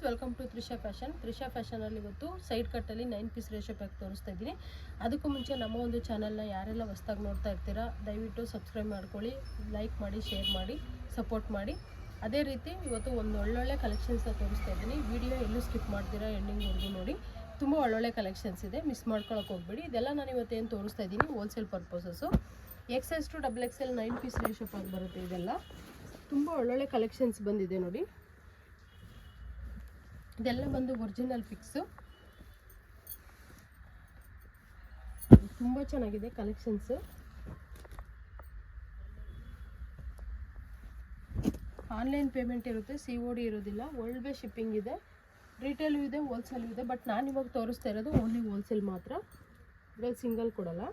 Welcome to Trisha ಫ್ಯಾಷನಲ್ಲಿ ಇವತ್ತು side ಕಟ್ಟಲ್ಲಿ 9 piece ratio pack ತೋರಿಸ್ತಾ ಇದ್ದೀನಿ. ಅದಕ್ಕೂ ಮುಂಚೆ ನಮ್ಮ ಒಂದು ಚಾನಲ್ನ ಯಾರೆಲ್ಲ ಹೊಸದಾಗಿ ನೋಡ್ತಾ ಇರ್ತೀರಾ ದಯವಿಟ್ಟು ಸಬ್ಸ್ಕ್ರೈಬ್ ಮಾಡ್ಕೊಳ್ಳಿ, ಲೈಕ್ ಮಾಡಿ, ಶೇರ್ ಮಾಡಿ, ಸಪೋರ್ಟ್ ಮಾಡಿ. ಅದೇ ರೀತಿ ಇವತ್ತು ಒಂದು ಒಳ್ಳೊಳ್ಳೆ ಕಲೆಕ್ಷನ್ಸ್ನ ತೋರಿಸ್ತಾ ಇದ್ದೀನಿ. ವಿಡಿಯೋ ಎಲ್ಲೂ ಸ್ಕಿಪ್ ಮಾಡ್ತೀರಾ, ಎಂಡಿಂಗ್ವರೆಗೂ ನೋಡಿ. ತುಂಬ ಒಳ್ಳೊಳ್ಳೆ ಕಲೆಕ್ಷನ್ಸ್ ಇದೆ, ಮಿಸ್ ಮಾಡ್ಕೊಳಕ್ಕೆ ಹೋಗ್ಬೇಡಿ. ಇದೆಲ್ಲ ನಾನು ಇವತ್ತೇನು ತೋರಿಸ್ತಾ ಇದ್ದೀನಿ wholesale purposes. XS to XXL 9 piece ratio pack ಬರುತ್ತೆ. ಇದೆಲ್ಲ ತುಂಬ ಒಳ್ಳೊಳ್ಳೆ ಕಲೆಕ್ಷನ್ಸ್ ಬಂದಿದೆ ನೋಡಿ. ಇದೆಲ್ಲ ಬಂದು ಒರಿಜಿನಲ್ ಪಿಕ್ಸು, ತುಂಬ ಚೆನ್ನಾಗಿದೆ ಕಲೆಕ್ಷನ್ಸು. ಆನ್ಲೈನ್ ಪೇಮೆಂಟ್ ಇರುತ್ತೆ, COD ಇರೋದಿಲ್ಲ. ವರ್ಲ್ಡ್ ವೈಡ್ ಶಿಪ್ಪಿಂಗ್ ಇದೆ, ರಿಟೇಲು ಇದೆ, ಹೋಲ್ಸೇಲು ಇದೆ. ಬಟ್ ನಾನು ಇವಾಗ ತೋರಿಸ್ತಾ ಇರೋದು ಓನ್ಲಿ ಹೋಲ್ಸೇಲ್ ಮಾತ್ರ. ಇದರಲ್ಲಿ ಸಿಂಗಲ್ ಕೊಡಲ್ಲ.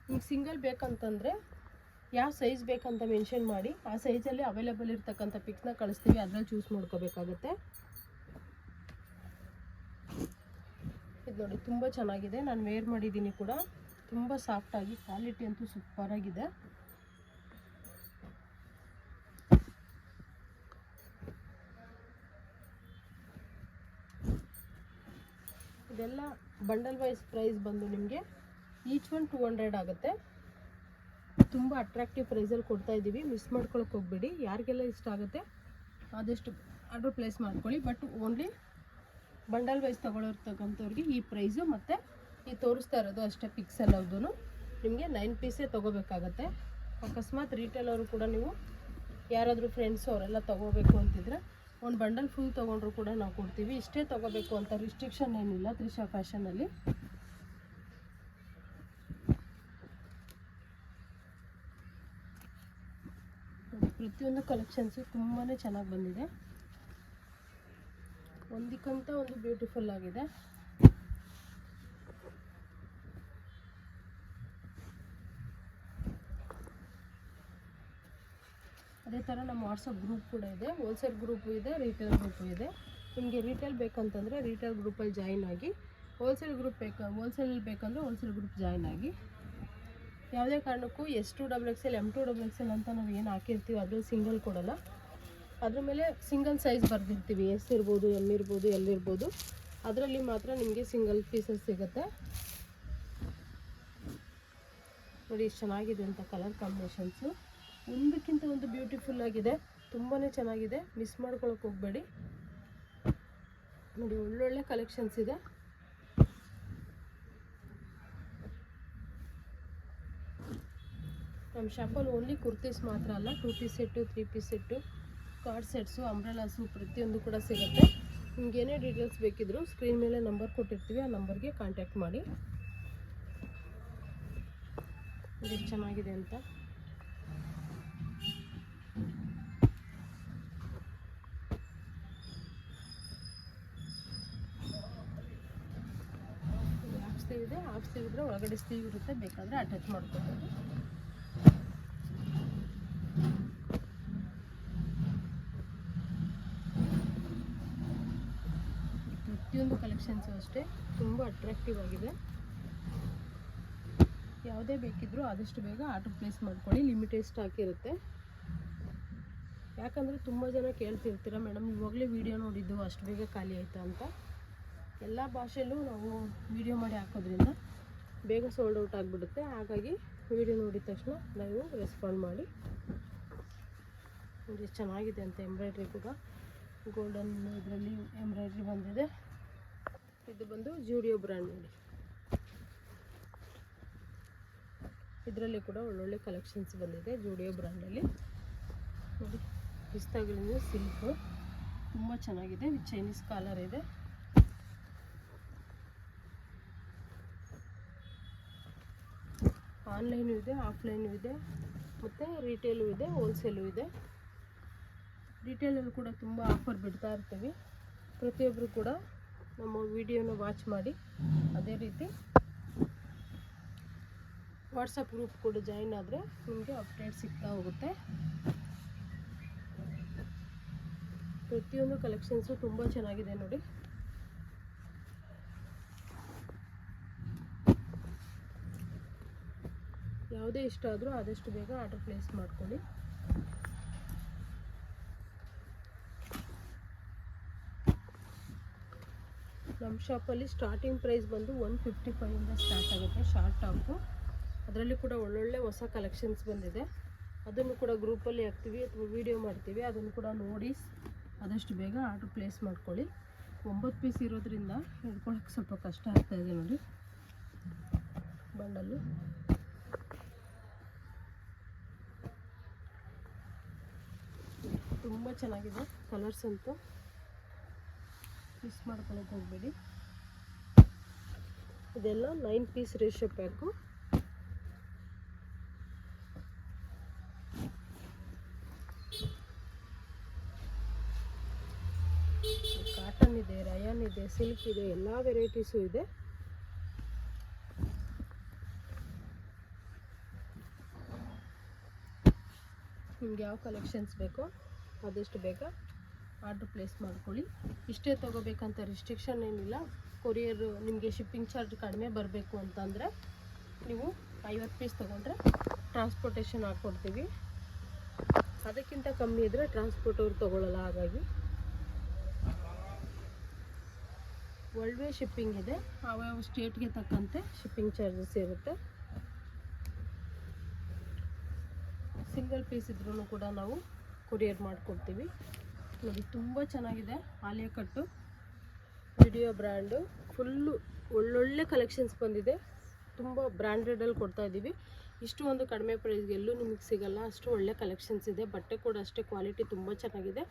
ನಿಮ್ಗೆ ಸಿಂಗಲ್ ಬೇಕಂತಂದರೆ ಯಾವ ಸೈಜ್ ಬೇಕಂತ ಮೆನ್ಷನ್ ಮಾಡಿ, ಆ ಸೈಜಲ್ಲಿ ಅವೈಲೇಬಲ್ ಇರ್ತಕ್ಕಂಥ ಪಿಕ್ನ ಕಳಿಸ್ತೀವಿ, ಅದರಲ್ಲಿ ಚೂಸ್ ಮಾಡ್ಕೋಬೇಕಾಗತ್ತೆ. ಇದು ನೋಡಿ ತುಂಬ ಚೆನ್ನಾಗಿದೆ, ನಾನು ವೇರ್ ಮಾಡಿದ್ದೀನಿ ಕೂಡ. ತುಂಬ ಸಾಫ್ಟಾಗಿ, ಕ್ವಾಲಿಟಿ ಅಂತೂ ಸೂಪರಾಗಿದೆ. ಇದೆಲ್ಲ ಬಂಡಲ್ ವೈಸ್ ಪ್ರೈಸ್ ಬಂದು ನಿಮಗೆ ಈಚ್ ಒನ್ 200 ಆಗುತ್ತೆ. ತುಂಬ ಅಟ್ರಾಕ್ಟಿವ್ ಪ್ರೈಸಲ್ಲಿ ಕೊಡ್ತಾ ಇದ್ದೀವಿ, ಮಿಸ್ ಮಾಡ್ಕೊಳಕ್ಕೆ ಹೋಗ್ಬೇಡಿ. ಯಾರಿಗೆಲ್ಲ ಇಷ್ಟ ಆಗುತ್ತೆ ಆದಷ್ಟು ಆರ್ಡರ್ ಪ್ಲೇಸ್ ಮಾಡ್ಕೊಳ್ಳಿ. ಬಟ್ ಓನ್ಲಿ ಬಂಡಲ್ ವೈಸ್ ತೊಗೊಳಿರ್ತಕ್ಕಂಥವ್ರಿಗೆ ಈ ಪ್ರೈಸು ಮತ್ತು ಈ ತೋರಿಸ್ತಾ ಇರೋದು ಅಷ್ಟೇ. ಪಿಕ್ಸ್ ಎಲ್ಲದೂ ನಿಮಗೆ 9 ಪೀಸೇ ತೊಗೋಬೇಕಾಗತ್ತೆ. ಅಕಸ್ಮಾತ್ ರಿಟೇಲ್ ಅವರು ಕೂಡ ನೀವು ಯಾರಾದರೂ ಫ್ರೆಂಡ್ಸು ಅವರೆಲ್ಲ ತೊಗೋಬೇಕು ಅಂತಿದ್ರೆ ಒಂದು ಬಂಡಲ್ ಫುಲ್ ತೊಗೊಂಡ್ರು ಕೂಡ ನಾವು ಕೊಡ್ತೀವಿ. ಇಷ್ಟೇ ತೊಗೋಬೇಕು ಅಂತ ರಿಸ್ಟ್ರಿಕ್ಷನ್ ಏನಿಲ್ಲ ತ್ರಿಷಾ ಫ್ಯಾಷನಲ್ಲಿ. ಪ್ರತಿಯೊಂದು ಕಲೆಕ್ಷನ್ಸು ತುಂಬಾ ಚೆನ್ನಾಗಿ ಬಂದಿದೆ, ಒಂದಕ್ಕಿಂತ ಒಂದು ಬ್ಯೂಟಿಫುಲ್ ಆಗಿದೆ. ಅದೇ ಥರ ನಮ್ಮ ವಾಟ್ಸಪ್ ಗ್ರೂಪ್ ಕೂಡ ಇದೆ, ಹೋಲ್ಸೇಲ್ ಗ್ರೂಪು ಇದೆ, ರಿಟೇಲ್ ಗ್ರೂಪು ಇದೆ. ನಿಮಗೆ ರಿಟೇಲ್ ಬೇಕಂತಂದರೆ ರಿಟೇಲ್ ಗ್ರೂಪಲ್ಲಿ ಜಾಯಿನ್ ಆಗಿ, ಹೋಲ್ಸೇಲ್ ಬೇಕಂದರೆ ಹೋಲ್ಸೇಲ್ ಗ್ರೂಪ್ ಜಾಯಿನ್ ಆಗಿ. ಯಾವುದೇ ಕಾರಣಕ್ಕೂ S to XXL, M to XXL ಅಂತ ನಾವು ಏನು ಹಾಕಿರ್ತೀವಿ ಅದ್ರಲ್ಲಿ ಸಿಂಗಲ್ ಕೊಡೋಲ್ಲ. ಅದ್ರ ಮೇಲೆ ಸಿಂಗಲ್ ಸೈಜ್ ಬರೆದಿರ್ತೀವಿ, S ಇರ್ಬೋದು, M ಇರ್ಬೋದು, L ಇರ್ಬೋದು. ಅದರಲ್ಲಿ ಮಾತ್ರ ನಿಮಗೆ ಸಿಂಗಲ್ ಪೀಸಸ್ ಸಿಗುತ್ತೆ ನೋಡಿ. ಎಷ್ಟು ಚೆನ್ನಾಗಿದೆ ಅಂತ ಕಲರ್ ಕಾಂಬಿನೇಷನ್ಸು, ಒಂದಕ್ಕಿಂತ ಒಂದು ಬ್ಯೂಟಿಫುಲ್ ಆಗಿದೆ, ತುಂಬಾ ಚೆನ್ನಾಗಿದೆ. ಮಿಸ್ ಮಾಡ್ಕೊಳಕ್ಕೆ ಹೋಗಬೇಡಿ ನೋಡಿ. ಒಳ್ಳೊಳ್ಳೆ ಕಲೆಕ್ಷನ್ಸ್ ಇದೆ. ನಮ್ಮ ಶಾಪಲ್ಲಿ ಓನ್ಲಿ ಕುರ್ತೀಸ್ ಮಾತ್ರ ಅಲ್ಲ, 2 piece set, 3 piece set, card sets, umbrellas ಪ್ರತಿಯೊಂದು ಕೂಡ ಸಿಗುತ್ತೆ. ನಿಮ್ಗೇನೇ ಡೀಟೇಲ್ಸ್ ಬೇಕಿದ್ರು ಸ್ಕ್ರೀನ್ ಮೇಲೆ ನಂಬರ್ ಕೊಟ್ಟಿರ್ತೀವಿ, ಆ ನಂಬರ್ಗೆ ಕಾಂಟ್ಯಾಕ್ಟ್ ಮಾಡಿ. ಎಷ್ಟು ಚೆನ್ನಾಗಿದೆ ಅಂತ. ಹಾಫ್ ಸ್ಲೀವ್ ಇದೆ, ಹಾಫ್ ಸ್ಲೀವ್ ಇದ್ರೆ ಒಳಗಡೆ ಸ್ಲೀವ್ ಇರುತ್ತೆ, ಬೇಕಾದರೆ ಅಟ್ಯಾಚ್ ಮಾಡ್ಕೋಬೋದು. ಪ್ರತಿಯೊಂದು ಕಲೆಕ್ಷನ್ಸು ಅಷ್ಟೇ ತುಂಬ ಅಟ್ರಾಕ್ಟಿವ್ ಆಗಿದೆ. ಯಾವುದೇ ಬೇಕಿದ್ರೂ ಆದಷ್ಟು ಬೇಗ ಆರ್ಡರ್ ಪ್ಲೇಸ್ ಮಾಡ್ಕೊಳ್ಳಿ, ಲಿಮಿಟೆಡ್ ಸ್ಟಾಕ್ ಇರುತ್ತೆ. ಯಾಕಂದರೆ ತುಂಬ ಜನ ಕೇಳ್ತಿರ್ತೀರ, ಮೇಡಮ್ ಇವಾಗಲೇ ವೀಡಿಯೋ ನೋಡಿದ್ದು ಅಷ್ಟು ಬೇಗ ಖಾಲಿ ಆಯಿತಾ ಅಂತ. ಎಲ್ಲ ಭಾಷೆಯಲ್ಲೂ ನಾವು ವೀಡಿಯೋ ಮಾಡಿ ಹಾಕೋದ್ರಿಂದ ಬೇಗ ಸೋಲ್ಡ್ ಔಟ್ ಆಗಿಬಿಡುತ್ತೆ. ಹಾಗಾಗಿ ವೀಡಿಯೋ ನೋಡಿದ ತಕ್ಷಣ ನೀವು ರೆಸ್ಪಾಂಡ್ ಮಾಡಿ. ಎಷ್ಟು ಚೆನ್ನಾಗಿದೆ ಅಂತ. ಎಂಬ್ರಾಯ್ಡ್ರಿ ಕೂಡ ಗೋಲ್ಡನ್ ಇದರಲ್ಲಿ ಎಂಬ್ರಾಯ್ಡ್ರಿ ಬಂದಿದೆ. ಇದು ಬಂದು ಜೂಡಿಯೋ ಬ್ರ್ಯಾಂಡ್ ನೋಡಿ. ಇದರಲ್ಲಿ ಕೂಡ ಒಳ್ಳೊಳ್ಳೆ ಕಲೆಕ್ಷನ್ಸ್ ಬಂದಿದೆ ಜೂಡಿಯೋ ಬ್ರ್ಯಾಂಡಲ್ಲಿ ನೋಡಿ. ಪಿಸ್ತಾಗಳಿಂದ ಸಿಲ್ಕು ತುಂಬ ಚೆನ್ನಾಗಿದೆ, ವಿತ್ ಚೈನೀಸ್ ಕಾಲರ್ ಇದೆ. ಆನ್ಲೈನು ಇದೆ, ಆಫ್ಲೈನು ಇದೆ, ಮತ್ತು ರಿಟೇಲು ಇದೆ, ಹೋಲ್ಸೇಲು ಇದೆ. ರಿಟೇಲಲ್ಲಿ ಕೂಡ ತುಂಬ ಆಫರ್ ಬಿಡ್ತಾ ಇರ್ತೀವಿ. ಪ್ರತಿಯೊಬ್ಬರು ಕೂಡ ನಮ್ಮ ವಿಡಿಯೋನ ವಾಚ್ ಮಾಡಿ. ಅದೇ ರೀತಿ ವಾಟ್ಸಪ್ ಗ್ರೂಪ್ ಕೂಡ ಜಾಯಿನ್ ಆದರೆ ನಿಮಗೆ ಅಪ್ಡೇಟ್ ಸಿಗ್ತಾ ಹೋಗುತ್ತೆ. ಪ್ರತಿಯೊಂದು ಕಲೆಕ್ಷನ್ಸು ತುಂಬ ಚೆನ್ನಾಗಿದೆ ನೋಡಿ. ಯಾವುದೇ ಇಷ್ಟ ಆದರೂ ಆದಷ್ಟು ಬೇಗ ಆರ್ಡರ್ ಪ್ಲೇಸ್ ಮಾಡ್ಕೊಳ್ಳಿ. ನಮ್ಮ ಶಾಪಲ್ಲಿ ಸ್ಟಾರ್ಟಿಂಗ್ ಪ್ರೈಸ್ ಬಂದು 155ಇಂದ ಸ್ಟಾರ್ಟ್ ಆಗುತ್ತೆ ಶಾರ್ಟ್ ಟಾಪು. ಅದರಲ್ಲಿ ಕೂಡ ಒಳ್ಳೊಳ್ಳೆ ಹೊಸ ಕಲೆಕ್ಷನ್ಸ್ ಬಂದಿದೆ. ಅದನ್ನು ಕೂಡ ಗ್ರೂಪಲ್ಲಿ ಹಾಕ್ತೀವಿ ಅಥವಾ ವೀಡಿಯೋ ಮಾಡ್ತೀವಿ. ಅದನ್ನು ಕೂಡ ನೋಡಿ ಆದಷ್ಟು ಬೇಗ ಆರ್ಡ್ರ್ ಪ್ಲೇಸ್ ಮಾಡ್ಕೊಳ್ಳಿ. 9 ಪೀಸ್ ಇರೋದ್ರಿಂದ ಹಿಡ್ಕೊಳ್ಳೋಕ್ಕೆ ಸ್ವಲ್ಪ ಕಷ್ಟ ಆಗ್ತಾಯಿದೆ ನೋಡಿ ಬಂಡಲ್ಲು. ತುಂಬ ಚೆನ್ನಾಗಿದೆ ಕಲರ್ಸ್ ಅಂತೂ ಮಿಸ್ ಮಾಡ್ಕೊಳ್ಳೋಕೆ ಹೋಗಬೇಡಿ. ಇದೆಲ್ಲ 9 ಪೀಸ್ ರೇಷಿಯೋ ಪ್ಯಾಕು. ಕಾಟನ್ ಇದೆ, ರಯಾನ್ ಇದೆ, ಸಿಲ್ಕ್ ಇದೆ, ಎಲ್ಲ ವೆರೈಟೀಸು ಇದೆ. ನಿಮ್ಗೆ ಯಾವ ಕಲೆಕ್ಷನ್ಸ್ ಬೇಕೋ ಆದಷ್ಟು ಬೇಗ ಆರ್ಡ್ರ್ ಪ್ಲೇಸ್ ಮಾಡ್ಕೊಳ್ಳಿ. ಇಷ್ಟೇ ತೊಗೋಬೇಕಂತ ರಿಸ್ಟ್ರಿಕ್ಷನ್ ಏನಿಲ್ಲ. ಕೊರಿಯರ್ ನಿಮಗೆ ಶಿಪ್ಪಿಂಗ್ ಚಾರ್ಜ್ ಕಡಿಮೆ ಬರಬೇಕು ಅಂತಂದರೆ ನೀವು 50 ಪೀಸ್ ತೊಗೊಂಡ್ರೆ ಟ್ರಾನ್ಸ್ಪೋರ್ಟೇಷನ್ ಹಾಕ್ಕೊಡ್ತೀವಿ. ಅದಕ್ಕಿಂತ ಕಮ್ಮಿ ಇದ್ದರೆ ಟ್ರಾನ್ಸ್ಪೋರ್ಟ್ ಅವ್ರು ತೊಗೊಳ್ಳಲ್ಲ. ಹಾಗಾಗಿ ವರ್ಲ್ಡ್ ವೇ ಶಿಪ್ಪಿಂಗ್ ಇದೆ. ಯಾವ್ಯಾವ ಸ್ಟೇಟ್ಗೆ ತಕ್ಕಂತೆ ಶಿಪ್ಪಿಂಗ್ ಚಾರ್ಜಸ್ ಇರುತ್ತೆ. ಸಿಂಗಲ್ ಪೀಸ್ ಇದ್ರೂ ಕೂಡ ನಾವು ಕೊರಿಯರ್ ಮಾಡಿಕೊಡ್ತೀವಿ. ನೋಡಿ ತುಂಬ ಚೆನ್ನಾಗಿದೆ ಆಲಿಯಾ ಕಟ್ಟು ವಿಡಿಯೋ ಬ್ರ್ಯಾಂಡು. ಫುಲ್ಲು ಒಳ್ಳೊಳ್ಳೆ ಕಲೆಕ್ಷನ್ಸ್ ಬಂದಿದೆ. ತುಂಬ ಬ್ರ್ಯಾಂಡೆಡಲ್ಲಿ ಕೊಡ್ತಾಯಿದ್ದೀವಿ. ಇಷ್ಟು ಒಂದು ಕಡಿಮೆ ಪ್ರೈಸ್ಗೆ ಎಲ್ಲೂ ನಿಮಗೆ ಸಿಗಲ್ಲ. ಅಷ್ಟು ಒಳ್ಳೆ ಕಲೆಕ್ಷನ್ಸ್ ಇದೆ. ಬಟ್ಟೆ ಕೂಡ ಅಷ್ಟೇ ಕ್ವಾಲಿಟಿ ತುಂಬ ಚೆನ್ನಾಗಿದೆ.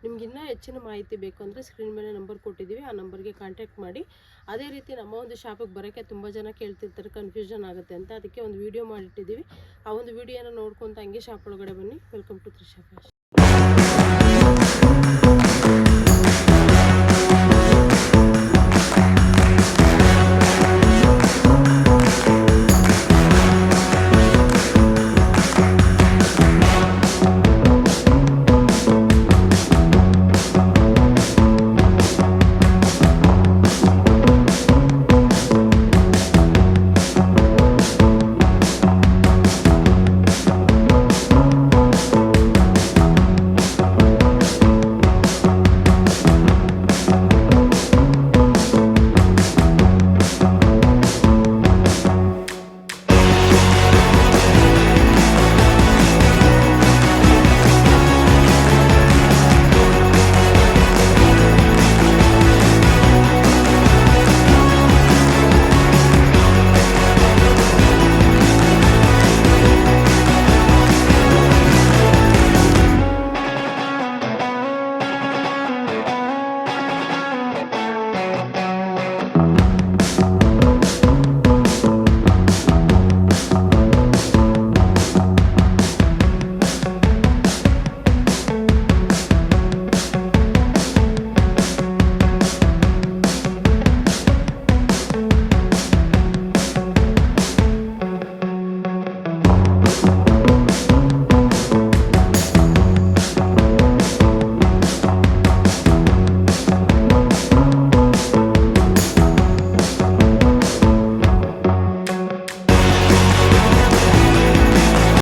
ನಿಮ್ಗೆ ಇನ್ನೂ ಹೆಚ್ಚಿನ ಮಾಹಿತಿ ಬೇಕು ಅಂದರೆ ಸ್ಕ್ರೀನ್ ಮೇಲೆ ನಂಬರ್ ಕೊಟ್ಟಿದ್ದೀವಿ. ಆ ನಂಬರ್ಗೆ ಕಾಂಟ್ಯಾಕ್ಟ್ ಮಾಡಿ. ಅದೇ ರೀತಿ ನಮ್ಮ ಒಂದು ಶಾಪಿಗೆ ಬರೋಕ್ಕೆ ತುಂಬ ಜನ ಕೇಳ್ತಿರ್ತಾರೆ, ಕನ್ಫ್ಯೂಷನ್ ಆಗುತ್ತೆ ಅಂತ. ಅದಕ್ಕೆ ಒಂದು ವೀಡಿಯೋ ಮಾಡಿಟ್ಟಿದ್ದೀವಿ. ಆ ಒಂದು ವೀಡಿಯೋನ ನೋಡ್ಕೊತ ಹಂಗೆ ಶಾಪ್ ಒಳಗಡೆ ಬನ್ನಿ. Welcome to Trisha fashion.